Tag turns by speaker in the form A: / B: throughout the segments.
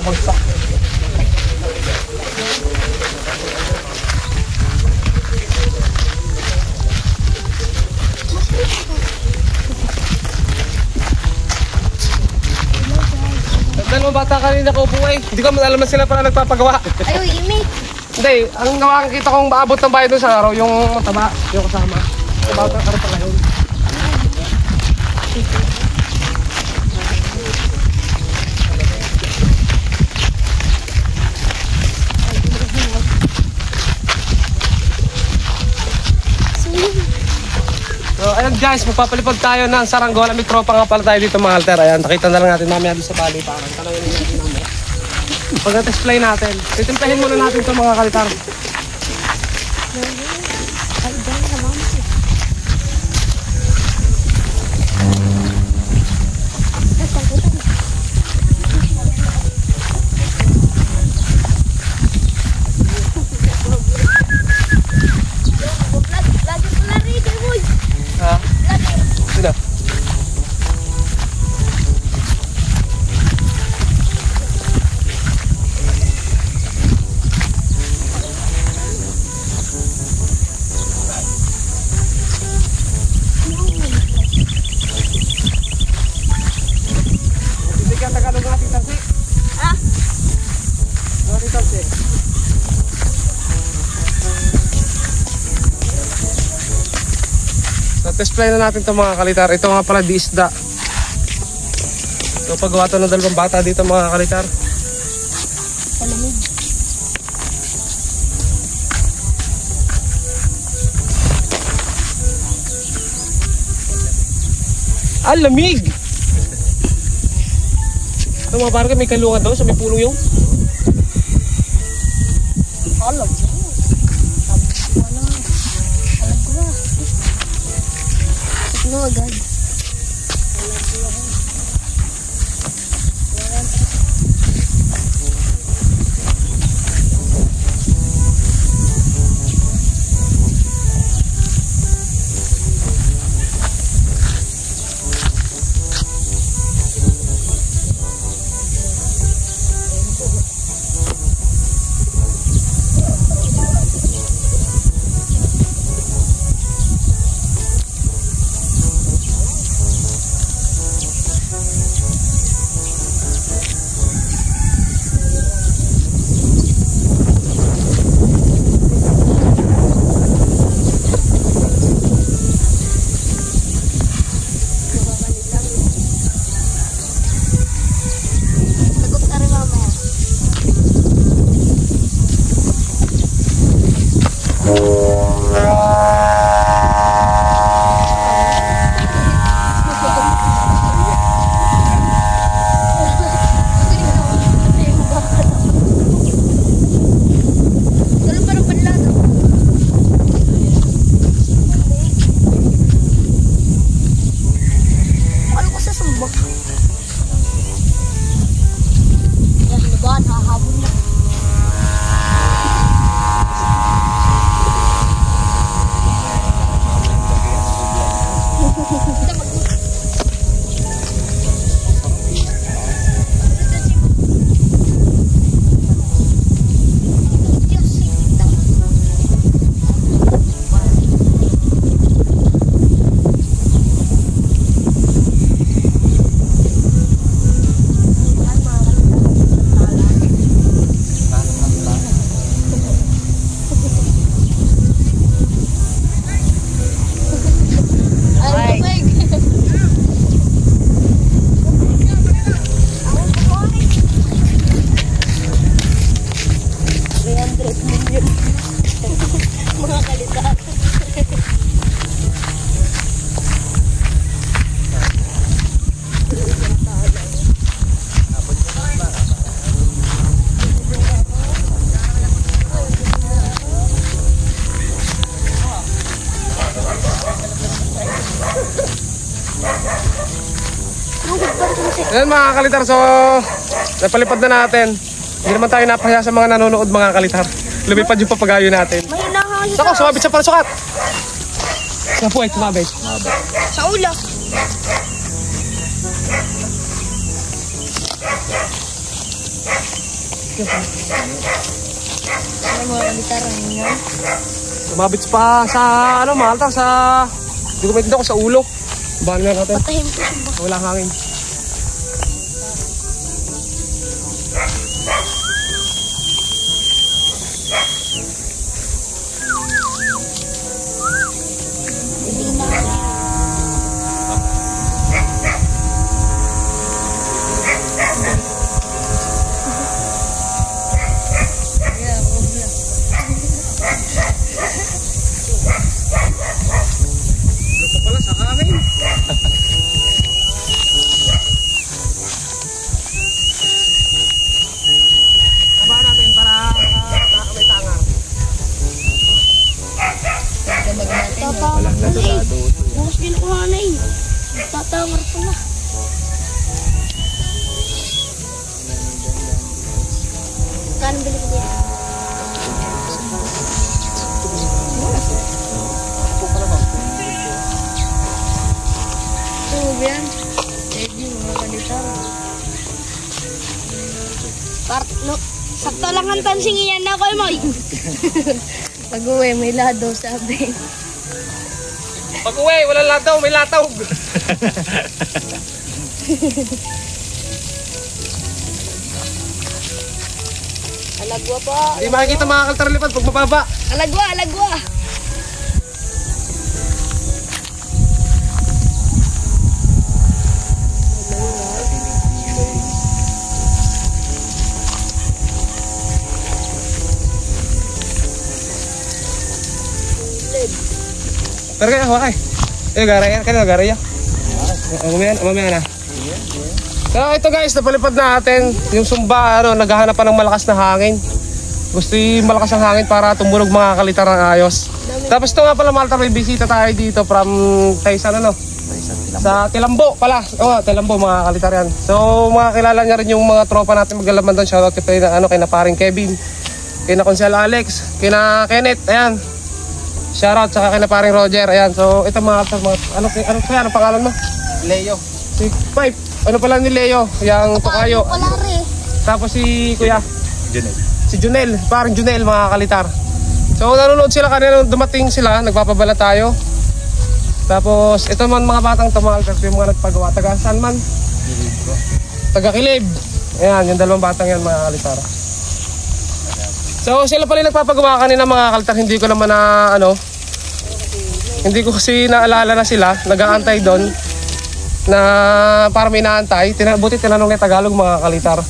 A: bumagsak. Dahil mo bata kanina ko po eh. Hindi ko alam sila para nagpapagawa.
B: Ayaw, imi.
A: Hindi, ang nakakita kong maabot ng bahay doon sa araw, yung mataba, yung kasama. Bata ka rin pa ngayon. So, ayun guys, magpapalipad tayo ng Saranggola. May tropa nga pala tayo dito mga alter. Ayan, nakita na lang natin mamaya doon sa paliparan. Talawin natin mamaya. Pag na-display natin, titimplahin muna natin ito mga kalitar. Display na natin itong mga kalitar. Ito nga pala di isda. Ito paggawa ito ng dalawang bata dito mga kalitar. Lamig! Ito mga parang may kalungan daw sa may puno yung.
B: Alam. No, agad.
A: Ayan mga kalitar, so napalipad na natin. Hindi naman tayo napahiya sa mga nanonood mga kalitar. Lumipad yung papagayo natin. Sako, sumabit sa palsukat. Sa puwet, sumabit.
B: Sa ulo. Ano mga kalitar ang ingan?
A: Lumabits pa sa ano, Malta, sa... Hindi ko maintindihan ko sa ulo. Bahan nga natin.
B: Patahin ko siya ba?
A: Walang hangin.
B: Hindi na.
A: Luto pala sa hangin. Abaan natin para may tangar.
B: Tatangar pa na eh. Bukas kinukuha na eh. Tatangar pa na. Kano bili ko din? Ito yan. Ready mga kalitar. No, sakto lang ang tansing iyan na ko mo. Pag-uwi, may lado sabi.
A: Pag uwi, walang lataw, may lataw.
B: Alagwa pa.
A: Hindi makikita mga kaltar lipad pag mababa.
B: Alagwa, alagwa.
A: Pero kaya hawakay. Garay yan. Kanina garay yan. Mamaya na. So ito guys, napalipad natin yung sumba, ano, naghahanap pa ng malakas na hangin. Gusto yung malakas ang hangin para tumunog mga kalitar ng ayos. Tapos ito nga pala Malta, may bisita tayo dito from Taysan, ano? Sa Tilambo pala. Tilambo mga kalitar yan. So mga kilala niya rin yung mga tropa natin maglalaman doon. Shoutout kay na paring Kevin, kay na Konsel Alex, kay na Kenneth, ayan. Shoutout saka kay na paring Roger, ayan. So ito mga ano pangalan mo?
C: Leo.
A: Si Pipe. Ano pala ni Leo, yung Tokayo.
B: Wala rin.
A: Tapos si Kuya,
C: Junel.
A: si Junel, parang Junel mga kalitar. So nanonood sila kanina nung dumating sila, nagpapabala tayo. Tapos ito man mga batang tumagal, yung mga nagpagawa, taga saan man? Taga Kilib. Ayan, yung dalawang batang yan mga kalitar. So sila pala yung nagpapagawa kanina mga kalitar, hindi ko naman na hindi ko kasi naalala na sila, nag-aantay doon. Na para may naantay, buti tinanong niya Tagalog mga kalitar.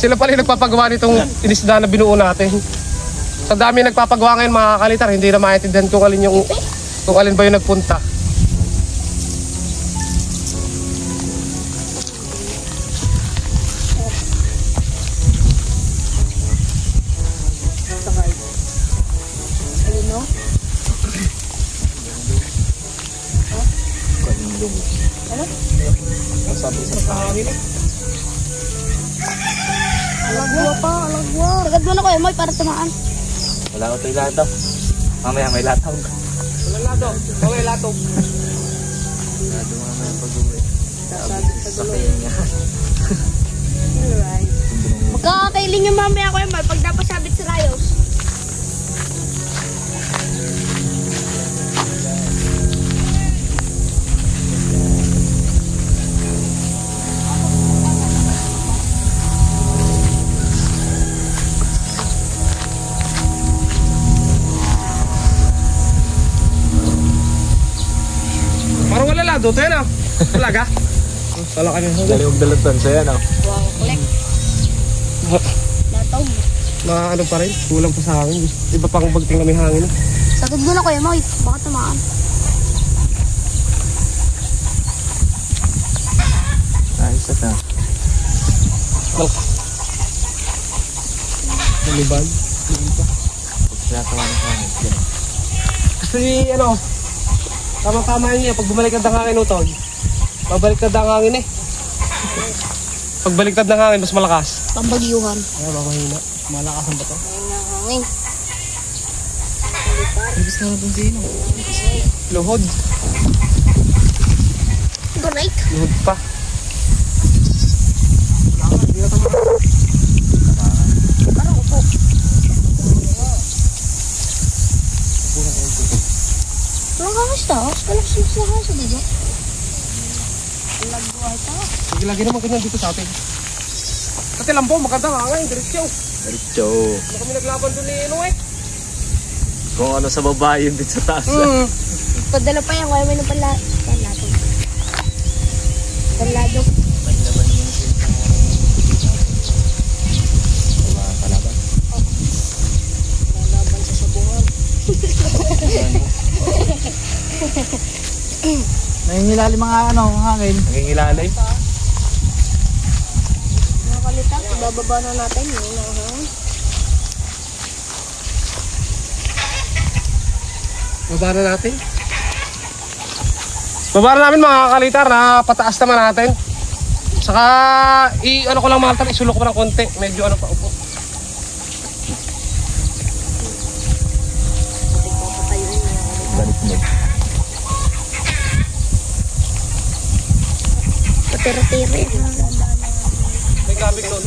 A: Sila pala yung nagpapagawa nitong inisda na binuo natin. Sa dami nagpapagawa ngayon mga kalitar, hindi na maintindihan kung alin ba yung nagpunta.
B: Alagwa pa, alagwa. Sagad mo na ko, Emoy, para tumaan.
C: Wala ko tayo lataw. Mamaya may lataw.
A: Wala lado, okay lato.
C: Lataw mamaya pag-uwi. Sakay niya.
B: Alright. Magkakakailing yung mamaya ko, Emoy, pag napasabit sa rayos.
A: Parang wala lado, tayo na. Talaga? Wala kami.
C: Dalimog dalatan sa'yo, no?
B: Wow, collect. Lataw.
A: Na ano pa rin, kulang pa sa hangin. Iba pang bagting na may hangin.
B: Sagad mo na ko, Emoy. Baka tumaan.
C: Ayos na.
A: Naliban.
C: Pag sinatawa ng hangin.
A: Gusto niyo ano, tama-tama niya pag bumaliktad ng hangin utol. Pabaliktad ng hangin eh. Pagbaliktad ng hangin mas malakas.
B: Pambagyuhan.
A: Ay, mamahina. Malakas ang bato.
B: Ayun na hangin.
C: Ibig na natin sino.
A: Luhod.
B: Break.
A: Luhod pa.
B: sa kaso, diba? Lagbuhay ka.
A: Sige, lagi naman ganyan dito sa atin. Kasi lang po, maganda nga ngayon, diretso.
C: Diretso.
A: Ano kami naglaban doon ni Ino eh.
C: Kung ano sa baba yun din sa taas.
B: Padala pa yan, kaya may napala. Panlado. Panlado. Lalaban sa sabungan.
D: Nangingilalim mga hangin.
C: Nangingilalay.
B: Mga kalitan, ibababa na natin yun.
A: Baba na natin. Baba na namin mga kakalitar na pataas naman natin. Saka, ano ko lang mga kakalitar, isulok ko ng konti. Medyo ano pa upo.
C: Balik mo.
B: Patira-tira.
A: May gabing doon.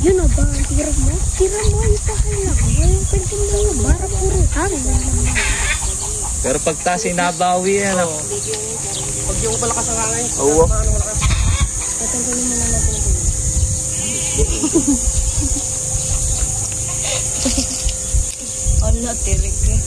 B: Yun o ba? Tira mo? Tira mo. Ay, pahalang. Ngayon, pwede mo yung bara puro hangin.
C: Pero pag taas inabawi yan.
A: Pag yung malakas ang hangin.
C: Oo.
A: Ano malakas?
B: Tatanggalin mo na natin ito. Ala, tirig eh.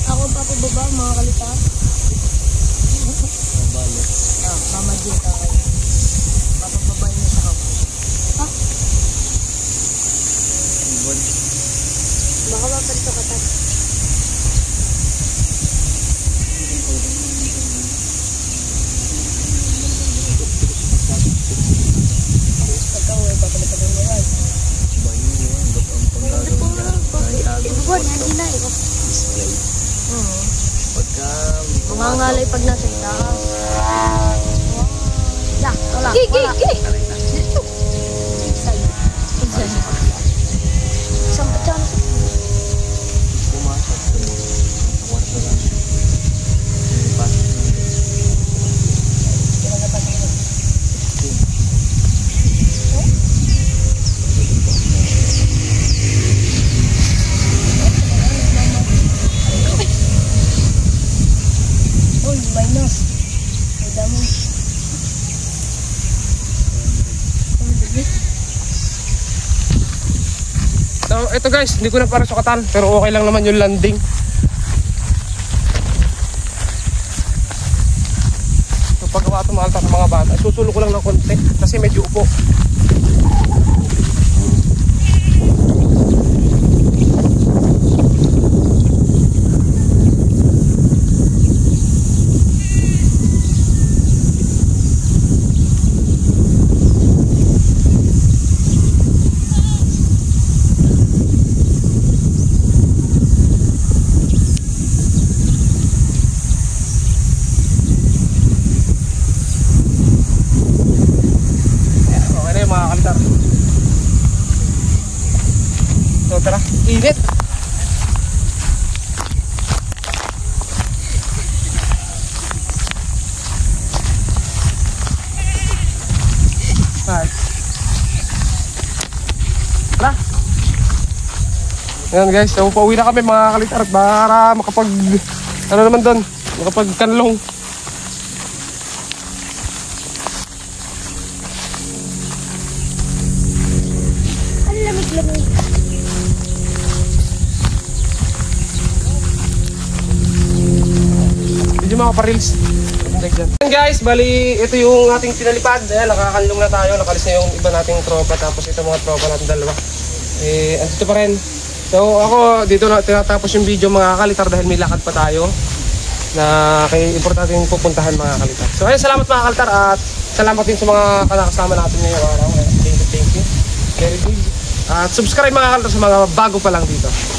B: Ako ang papababa, mga kalitan. Mama Jin ka kayo. Papababa niya sa kamay. Ha? Baka mapalito ka tayo. Pagka-uwi, papalitan mo yan. Ibon, hindi na eh. Mangangalay pag nasa itaas. Ya, wala. Wala. Isang patsana sa
A: So, ito guys, hindi ko na para sukatan, pero okay lang naman yung landing. So, paggawa ito mga altar ng mga bata, susulo ko lang ng konti kasi medyo upo. So tara, init. Right. Tara. Ayan guys, so pauwi na kami mga kalitar para makapag ano naman doon, makapag kanlong. Mga pa-reels. Like guys, bali ito yung ating pinalipad. Ayan, nakakanlong na tayo. Nakalis na yung iba nating tropa. Tapos ito mga tropa natin dalawa. Andito pa rin. So ako dito na tinatapos yung video mga kalitar dahil may lakad pa tayo na kaya importante yung pupuntahan mga kalitar. So ayun, salamat mga kalitar at Salamat din sa mga kasama natin ngayong araw. Thank you. Very good. At subscribe mga kalitar sa mga bago pa lang dito.